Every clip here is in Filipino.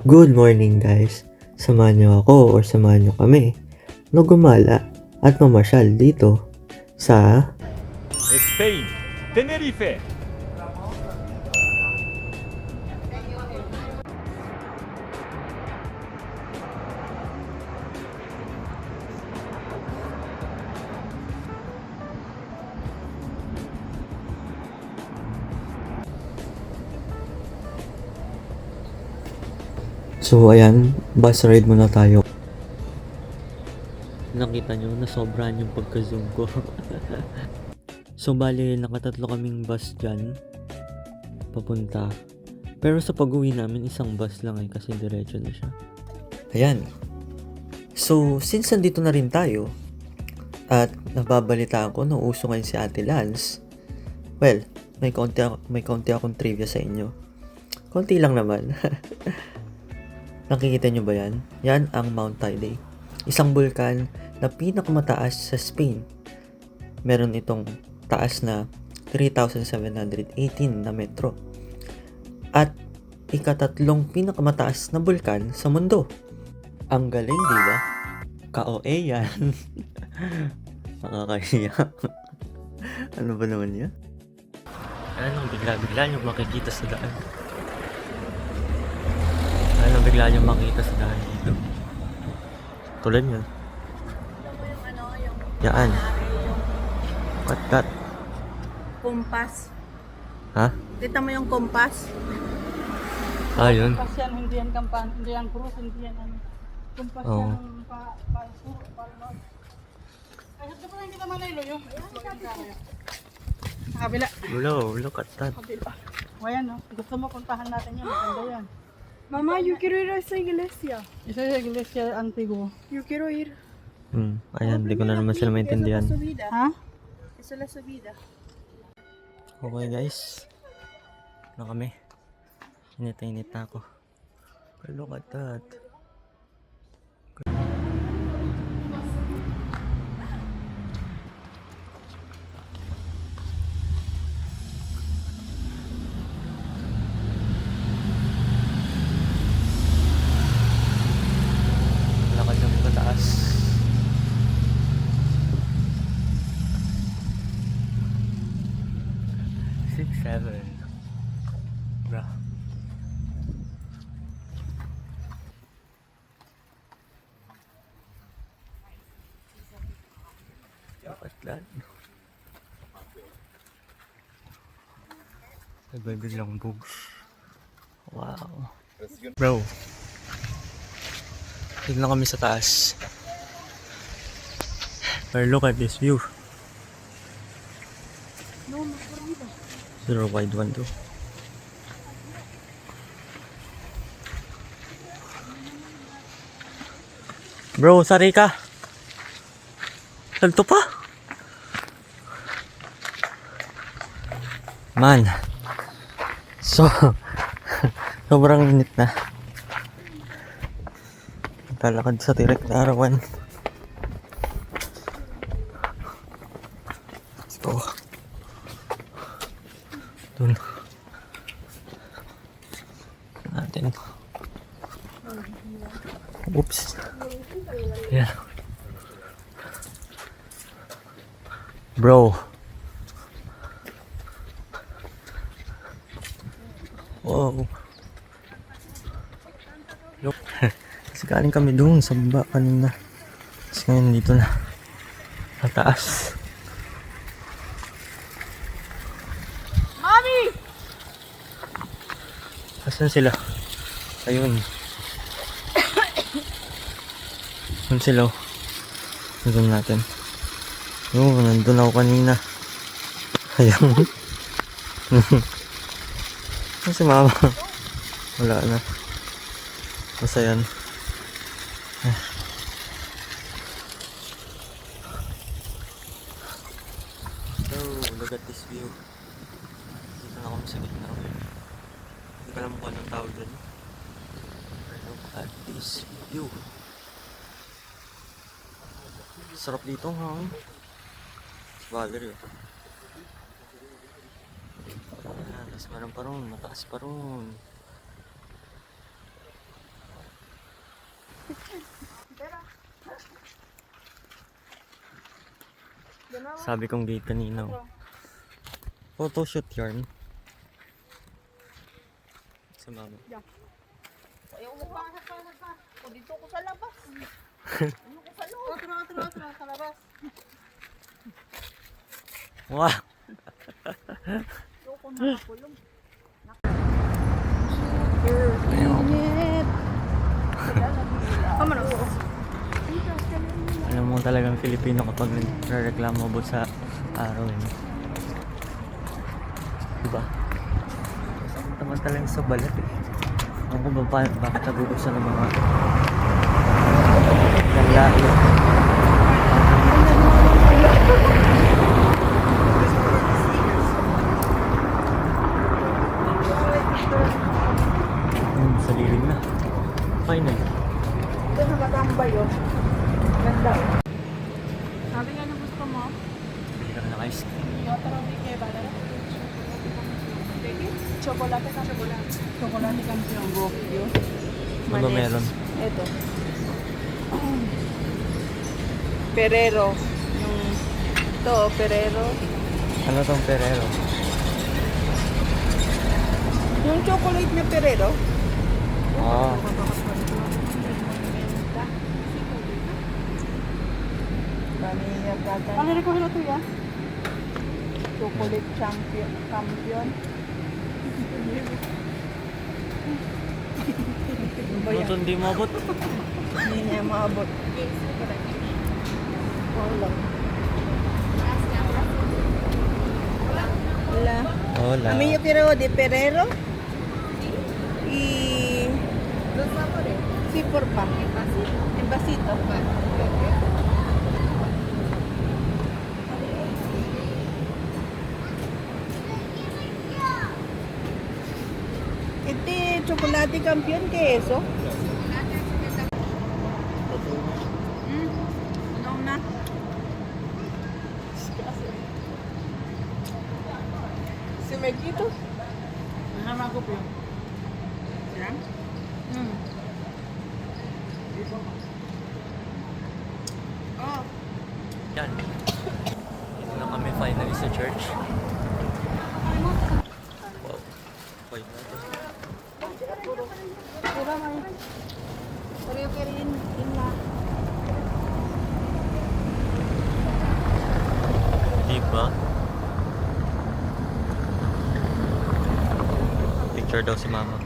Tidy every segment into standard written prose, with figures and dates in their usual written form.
Good morning guys! Samahan niyo ako or samahan niyo kami na gumala at mamasyal dito sa Spain, Tenerife. So ayan, bus ride muna tayo. Nakita nyo, nasobrahan yung pagka-zoom ko. So bali, nakatatlo kaming bus dyan papunta. Pero sa pag-uwi namin, isang bus lang kasi diretso na siya. Ayan. So, since nandito na rin tayo at nababalitaan ko na uso ngayon si Ate Lance, well, may konti akong trivia sa inyo. Konti lang naman. Nakikita nyo ba yan? Yan ang Mount Taide. Isang bulkan na pinakamataas sa Spain. Meron itong taas na 3,718 na metro. At ikatatlong pinakamataas na bulkan sa mundo. Ang galing, di ba? Ka-OA yan. Nakakahiya. Ano ba naman yan? Anong bigla-bigla yung makikita sa daan? Ano bigla nyo makita sa daan dito? Tulad nyo. Yan. What that? Kompas. Ha? Kita mo yung kompas? Ah, yun. Kompas yan, hindi yan kampan, hindi yan krus, hindi yan ano. Kompas Oo. yan pa-sur, pa-north. Ay, ito pala hindi naman nilo yun. Sa kabila. Look at that. Kabila. O yan, no? Gusto mo puntahan natin yan, maganda yan. Mamá, yo quiero ir a esa iglesia. Isa yung iglesia antiguo. Yo quiero ir. Ayan, hindi ko na naman sila maintindihan. Ha? Esa es la subida. Okay guys. Ano kami? Init na ako. But look at that. Lakad kami pataas. Six, seven. Bro. Look at that. Nagbibiglang bugs. Wow. Bro. Dito na kami sa taas. But look at this view. Zero wide one too. Bro, sari ka. Salto pa. Man. So, sobrang init na. Talakad sa tirek na arawan. Let's go. Dun. Natin. Oops. Yeah. Bro. Wow. Look. Kasi galing kami doon sa baba kanina. Tapos ngayon dito na. Sa taas. Mami! Asan sila? Ayun. Ayun sila. Nandun natin. Ayun, nandun ako kanina. Ayun. Ano si mama? Wala na. Basta yan. So, look at this view. Dito na kami sa gitna. Hindi ko alam kung anong tawag dun. Look at this view. Sarap dito, ha? Valerie. Ayan, tapos meron pa ron, mataas pa ron. Sabi kong gate kanina. Photoshoot yarn. Sa mama. Ayaw mo pa. O, dito ko sa labas. Ano ko sa loob? Otro, sa labas. Wow! Dito ko nakakulong. Init. Vámonos. Alam mo talagang Filipino kapag nagre-reklamo about sa araw yun. Diba? Samantalang sa balat eh. Ako ba bakit nagugusan ng mga lalaki? Sa lilim na. Final. Ito nakatambay yun. Ganda. Sabi nga na gusto mo. Bili ka na ng ice cream. Otro, bigay ba na? Chocolate ka. Chocolate kampiyon. Gokyo. Ano ba meron? Ito. Ferrero. Yung ito, Ferrero. Ano tong Ferrero? Yung chocolate na Ferrero. Oh. Ano rin ko hila to ya? Chocolate champion. Ito hindi mabot. Hindi niya maabot. Wala. Wala. Hola. A mí yo quiero de Ferrero y los sabores. Sí, porfa. En vasito. Este chocolate campeón, ¿qué es eso? No, una. ¿Se me quito? Nada ko po. Yan? Oh. Yan. Ito na kami finally sa church. Wow. Okay na ito. Pura man. Pero yung karin inla. Diba? Picture daw si mama.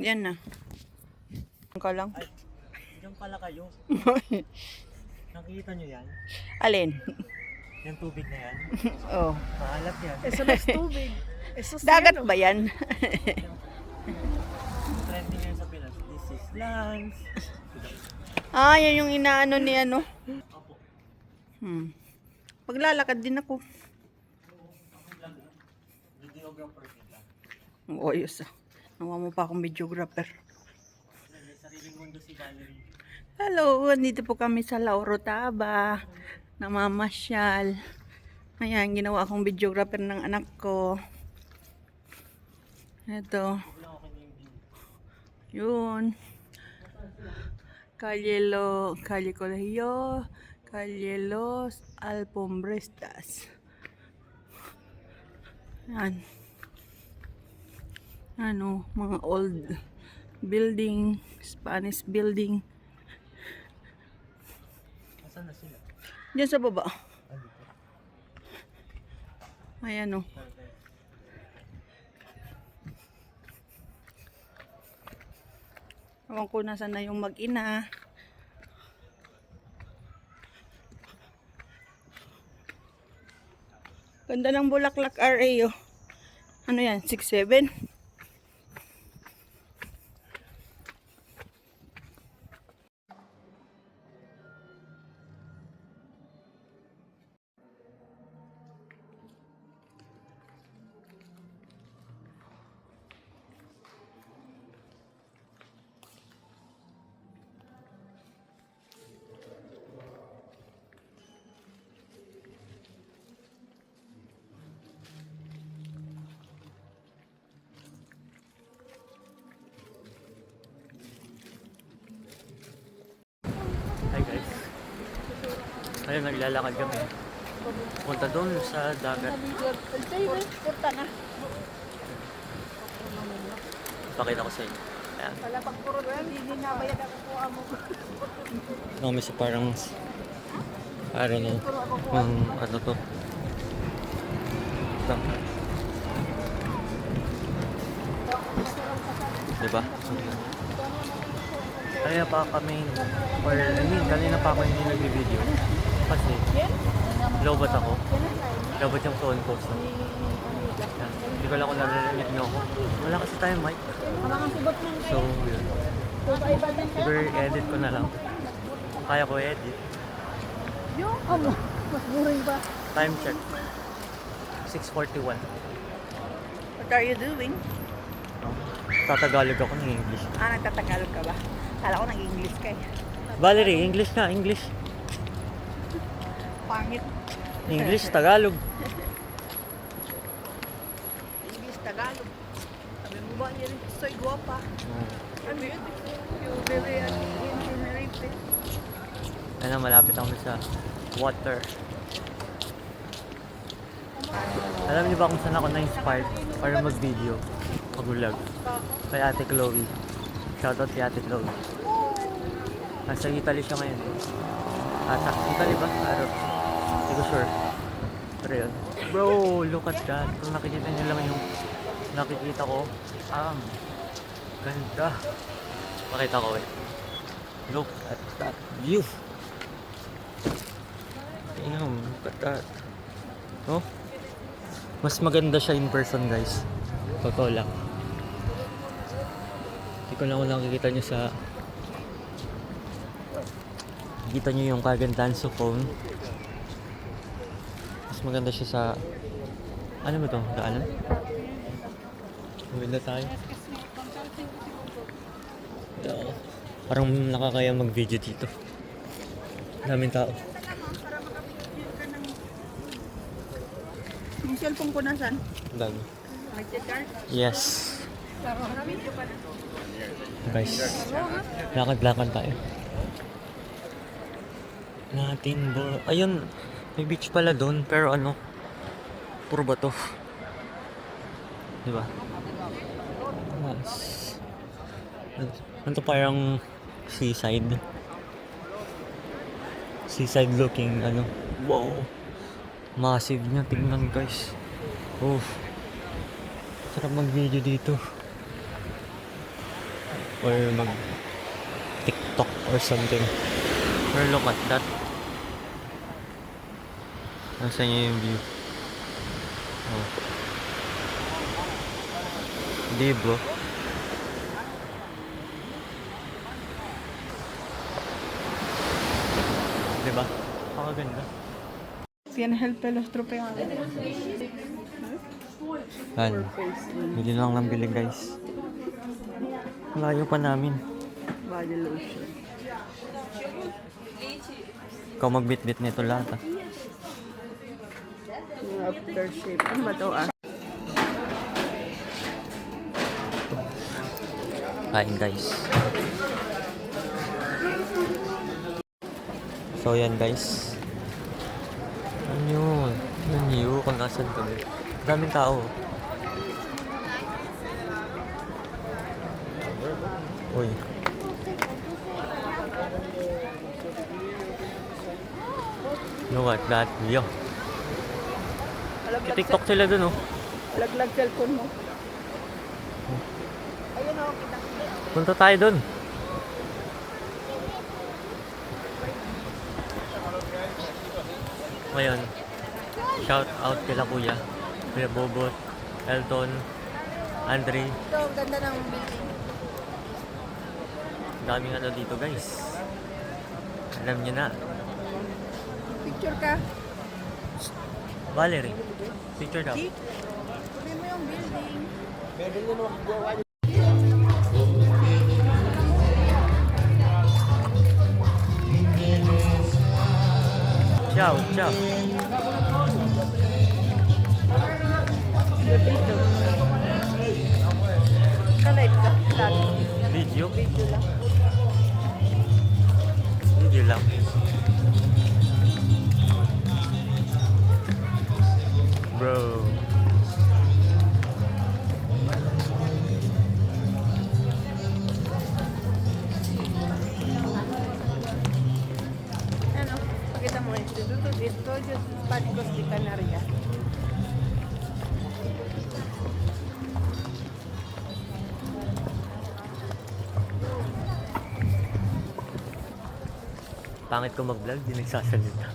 Yan na. Ka lang. Ay, diyan pala kayo. Nakikita nyo yan? Alin? Yung tubig na yan? Oh. Maalat yan. Eso no es tubig. Eso es Dagat cielo. ba yan? Trending ngayon sa Pinas. This is lands. Ah, yan yung inaano ni ano. Paglalakad din ako. Videographer kita. Oh, ayos ah. Nawa mo pa akong videographer. May sariling mundo si Valerie. Hello, nandito po kami sa Lauro Taba. Namamasyal. Ayan, ginawa akong videographer ng anak ko. Ito. Yun. Calle Colegio, Calle Los Alpombrestas. Yan. Ano, mga old building, Spanish building. Nasaan na sila? Diyan sa baba. Ayan o. Ewan ko nasaan na yung mag-ina. Ganda ng Bulaklak RA, oh. Ano yan? 6'7"? Hi guys. Ayun, naglalakad kami. Punta doon sa dagat. Punta na. Pakita ko sa inyo. Ayan. Wala pang puro hindi nabayad ako kuha mo. Kami sa parang, I don't know, ano to. Ito. Diba? Kaya pa kami, or I mean, kanina pa ako hindi nag-video. Kasi, lowbat ako. Lowbat yung phone ko. So, yan. Hindi ko lang kung narinig nyo ako. Wala kasi tayong mic. So, yun. Siguro edit ko na lang. Kaya ko edit. Yung amo, mas boring ba? Time check. 6:41. What are you doing? Tatagalog ako ng English. Nagtatagalog ka ba? Kala ko nag-English ka eh. Valerie, English na, English. Pangit. English, Tagalog. English, Tagalog. Sabi mo ba niya rin, soy guwapa. I'm beautiful. You're very intimate. Ano, malapit ako sa water. Alam niyo ba kung saan ako na-inspired para mag-video, mag-vlog? Kay Ate Chloe. Shoutout kay Ate Chloe. Nasa Italy siya ngayon. Sa Italy ba? Araw. Hindi ko sure. Pero yun. Bro, look at that. Kung nakikita niyo lang yung nakikita ko. Ganda. Makita ko eh. Look at that view. Damn, look at that. Oh? Mas maganda siya in person, guys. Totoo lang. Hindi ko lang kung nakikita nyo sa... Kita nyo yung kagandahan sa phone. Mas maganda siya sa... Ano ba to? Daanan? Maganda tayo. Parang nakakaya mag-video dito. Daming tao. Yung cellphone ko nasan? Dami. Nag-charge? Yes. Guys, lakad-lakad tayo. Ayun, may beach pala doon, pero ano, puro bato. Diba? Nice. Ano to, parang seaside. Seaside looking, ano. Wow. Massive niya, tingnan guys. Oh. Sarap mag-video dito. Or mag-TikTok or something. Or look at that. Nasa niya yung view. Oh. Di bro. Diba? Pakaganda. Tiene el pelo estropeado. Yan. Bili lang ng bili guys. Layo pa namin. Body lotion. Ikaw magbit-bit nito lahat ah. Yung aftershave. Ano ba ito Kain guys. So yan guys. Ano yun? Ano yun? Kung nasan kami. Daming tao. Uy. Look at that view. TikTok sila dun oh. Laglag cellphone mo. Ayun o, kita. Punta tayo dun. Ngayon, Shout out kila Kuya. Kuya Bobot, Elton, Andre. Ito, ang ganda ng building. Daming ano dito guys. Alam niyo na. Picture ka. Valerie, picture daw. Kunin mo yung building. Ciao, ciao. Kalay ka. Lagi. Video? Video lang. Video lang. Bro. Ano? Pakita mo Instituto de Estudios Hispánicos de Canarias. Pangit ko mag-vlog, di nagsasalita.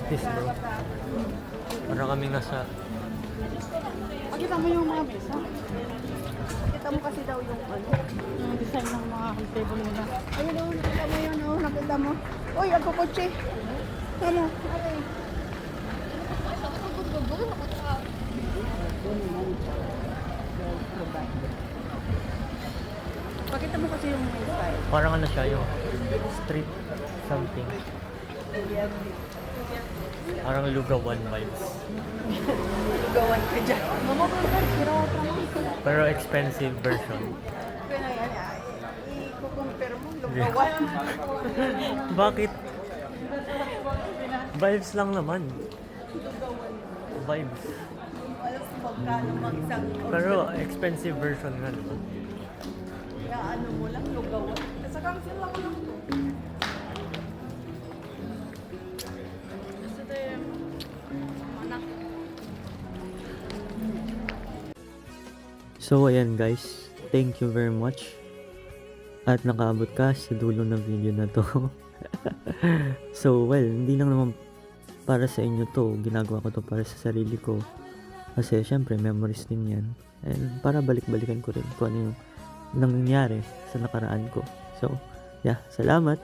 Yes, bro. Parang kami nasa... Pakita mo yung mga mesa. Pakita mo kasi daw yung ano. Yung design ng mga table nila. Ayun o, nakita mo yun o. Nakita mo. Uy, ako kotse. Ano? Okay. Pakita mo kasi yung style. Parang ano siya, yung street something. Parang lugawan vibes. Lugawan ka dyan. Mamabagay, pero Pero expensive version. Kaya yan, i-compare mo, lugawan. Bakit? Vibes lang naman. Vibes. Alam kung magkano mag-isang Pero expensive version nga, diba? kaya ano mo lang, lugawan. Sa council lang lang. Gusto tayo, anak. So ayan guys, thank you very much. At nakaabot ka sa dulo ng video na to. So well, hindi lang naman para sa inyo to. Ginagawa ko to para sa sarili ko. Kasi syempre memories din yan. And para balik-balikan ko rin kung ano yung nangyari sa nakaraan ko. So yeah, salamat!